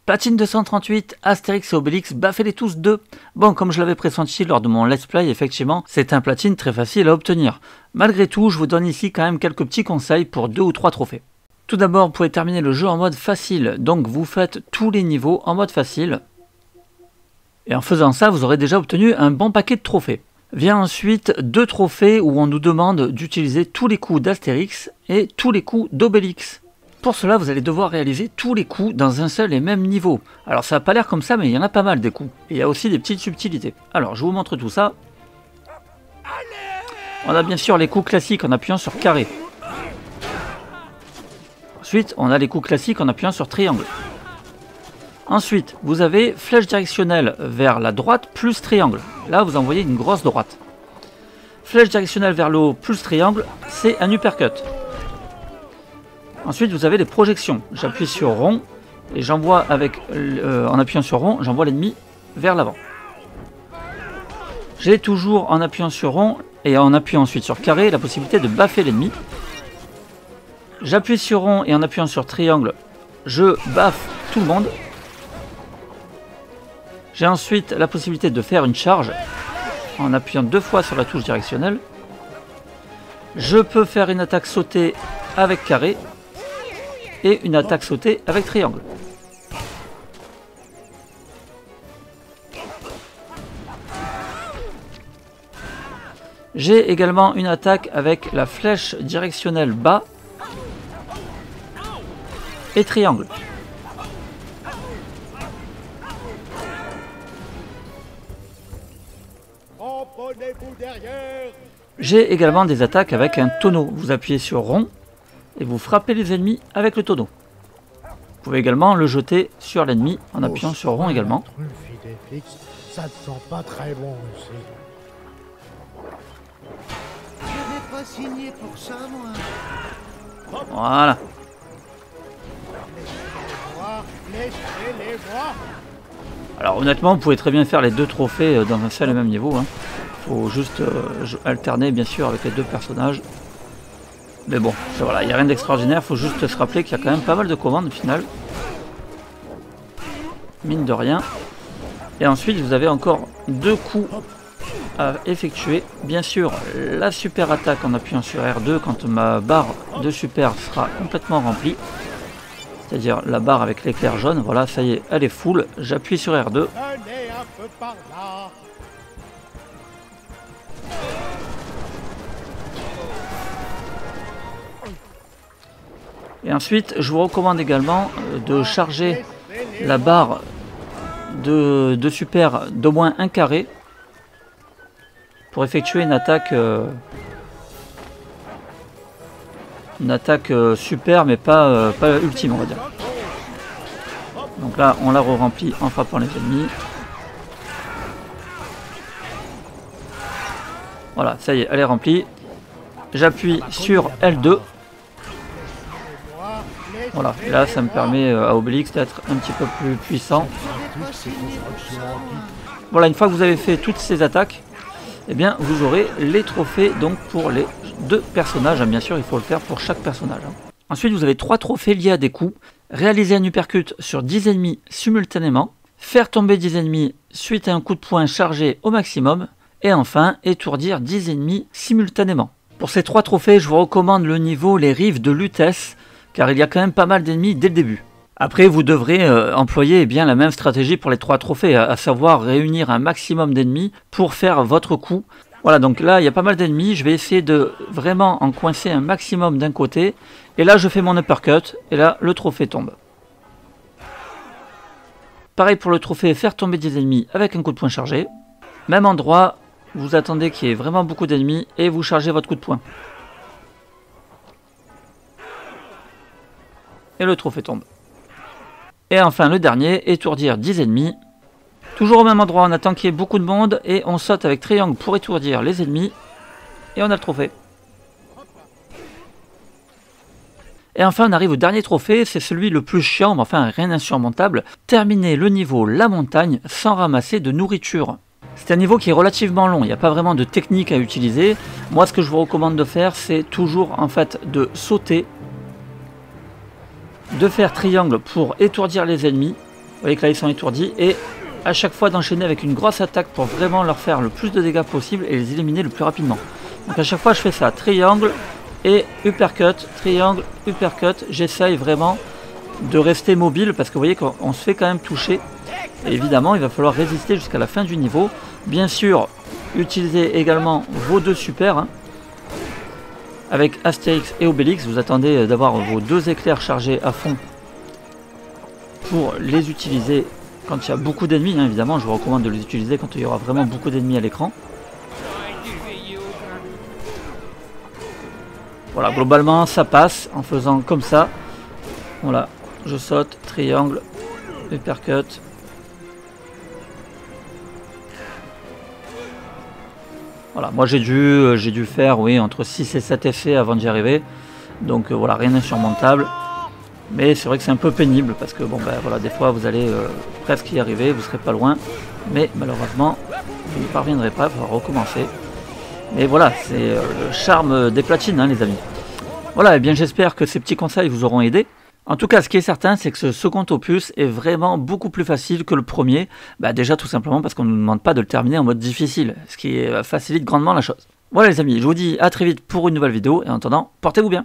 Platine 238, Astérix et Obélix, baffez-les tous 2. Bon, comme je l'avais pressenti lors de mon let's play, effectivement, c'est un platine très facile à obtenir. Malgré tout, je vous donne ici quand même quelques petits conseils pour 2 ou 3 trophées. Tout d'abord, vous pouvez terminer le jeu en mode facile, donc vous faites tous les niveaux en mode facile. Et en faisant ça, vous aurez déjà obtenu un bon paquet de trophées. Vient ensuite 2 trophées où on nous demande d'utiliser tous les coups d'Astérix et tous les coups d'Obélix. Pour cela, vous allez devoir réaliser tous les coups dans un seul et même niveau. Alors ça n'a pas l'air comme ça, mais il y en a pas mal des coups. Et il y a aussi des petites subtilités. Alors je vous montre tout ça. On a bien sûr les coups classiques en appuyant sur carré. Ensuite, on a les coups classiques en appuyant sur triangle. Ensuite, vous avez flèche directionnelle vers la droite plus triangle. Là, vous envoyez une grosse droite. Flèche directionnelle vers le haut plus triangle, c'est un uppercut. Ensuite, vous avez les projections. J'appuie sur rond et j'envoie en appuyant sur rond, j'envoie l'ennemi vers l'avant. J'ai toujours en appuyant sur rond et en appuyant ensuite sur carré la possibilité de baffer l'ennemi. J'appuie sur rond et en appuyant sur triangle, je baffe tout le monde. J'ai ensuite la possibilité de faire une charge en appuyant 2 fois sur la touche directionnelle. Je peux faire une attaque sautée avec carré et une attaque sautée avec triangle. J'ai également une attaque avec la flèche directionnelle bas et triangle. J'ai également des attaques avec un tonneau. Vous appuyez sur rond et vous frappez les ennemis avec le tonneau. Vous pouvez également le jeter sur l'ennemi en appuyant sur rond également. Ça te sent pas très bon aussi. Je n'ai pas signé pour ça, moi. Voilà. Alors honnêtement, vous pouvez très bien faire les 2 trophées dans un seul et même niveau. Faut juste alterner bien sûr avec les 2 personnages. Mais bon, voilà, il n'y a rien d'extraordinaire, il faut juste se rappeler qu'il y a quand même pas mal de commandes au final. Mine de rien. Et ensuite, vous avez encore 2 coups à effectuer. Bien sûr, la super attaque en appuyant sur R2 quand ma barre de super sera complètement remplie. C'est-à-dire la barre avec l'éclair jaune. Voilà, ça y est, elle est full. J'appuie sur R2. Et ensuite, je vous recommande également de charger la barre de super d'au moins 1 carré pour effectuer une attaque super mais pas ultime, on va dire. Donc là, on la re-remplit en frappant les ennemis. Voilà, ça y est, elle est remplie. J'appuie sur L2. Voilà, et là ça me permet à Obélix d'être un petit peu plus puissant. Voilà, une fois que vous avez fait toutes ces attaques, eh bien vous aurez les trophées donc pour les 2 personnages. Bien sûr, il faut le faire pour chaque personnage. Ensuite, vous avez 3 trophées liés à des coups. Réaliser un uppercut sur 10 ennemis simultanément. Faire tomber 10 ennemis suite à un coup de poing chargé au maximum. Et enfin, étourdir 10 ennemis simultanément. Pour ces 3 trophées, je vous recommande le niveau Les Rives de Lutèce, car il y a quand même pas mal d'ennemis dès le début. Après, vous devrez employer bien la même stratégie pour les 3 trophées, à savoir réunir un maximum d'ennemis pour faire votre coup. Voilà, donc là, il y a pas mal d'ennemis. Je vais essayer de vraiment en coincer un maximum d'un côté. Et là, je fais mon uppercut, et là, le trophée tombe. Pareil pour le trophée, faire tomber des ennemis avec un coup de poing chargé. Même endroit, vous attendez qu'il y ait vraiment beaucoup d'ennemis, et vous chargez votre coup de poing. Et le trophée tombe. Et enfin le dernier, étourdir 10 ennemis. Toujours au même endroit, on attend qu'il y ait beaucoup de monde et on saute avec triangle pour étourdir les ennemis. Et on a le trophée. Et enfin on arrive au dernier trophée, c'est celui le plus chiant, mais enfin rien d'insurmontable. Terminer le niveau La Montagne sans ramasser de nourriture. C'est un niveau qui est relativement long, il n'y a pas vraiment de technique à utiliser. Moi ce que je vous recommande de faire, c'est toujours en fait de sauter, de faire triangle pour étourdir les ennemis Vous voyez que là ils sont étourdis et à chaque fois d'enchaîner avec une grosse attaque pour vraiment leur faire le plus de dégâts possible et les éliminer le plus rapidement. Donc à chaque fois je fais ça, triangle et uppercut, triangle, uppercut. J'essaye vraiment de rester mobile parce que vous voyez qu'on se fait quand même toucher. Et évidemment il va falloir résister jusqu'à la fin du niveau. Bien sûr, utilisez également vos 2 super. Hein. Avec Astérix et Obélix, vous attendez d'avoir vos 2 éclairs chargés à fond pour les utiliser quand il y a beaucoup d'ennemis. Hein, évidemment, je vous recommande de les utiliser quand il y aura vraiment beaucoup d'ennemis à l'écran. Voilà, globalement, ça passe en faisant comme ça. Voilà, je saute, triangle, uppercut. Voilà, moi j'ai dû faire oui, entre 6 et 7 effets avant d'y arriver. Donc voilà, rien d'insurmontable. Mais c'est vrai que c'est un peu pénible parce que bon ben voilà, des fois vous allez presque y arriver, vous serez pas loin. Mais malheureusement, vous ne parviendrez pas, il faudra recommencer. Mais voilà, c'est le charme des platines hein, les amis. Voilà, et bien j'espère que ces petits conseils vous auront aidé. En tout cas, ce qui est certain, c'est que ce second opus est vraiment beaucoup plus facile que le premier. Bah déjà tout simplement parce qu'on ne nous demande pas de le terminer en mode difficile, ce qui facilite grandement la chose. Voilà les amis, je vous dis à très vite pour une nouvelle vidéo, et en attendant, portez-vous bien.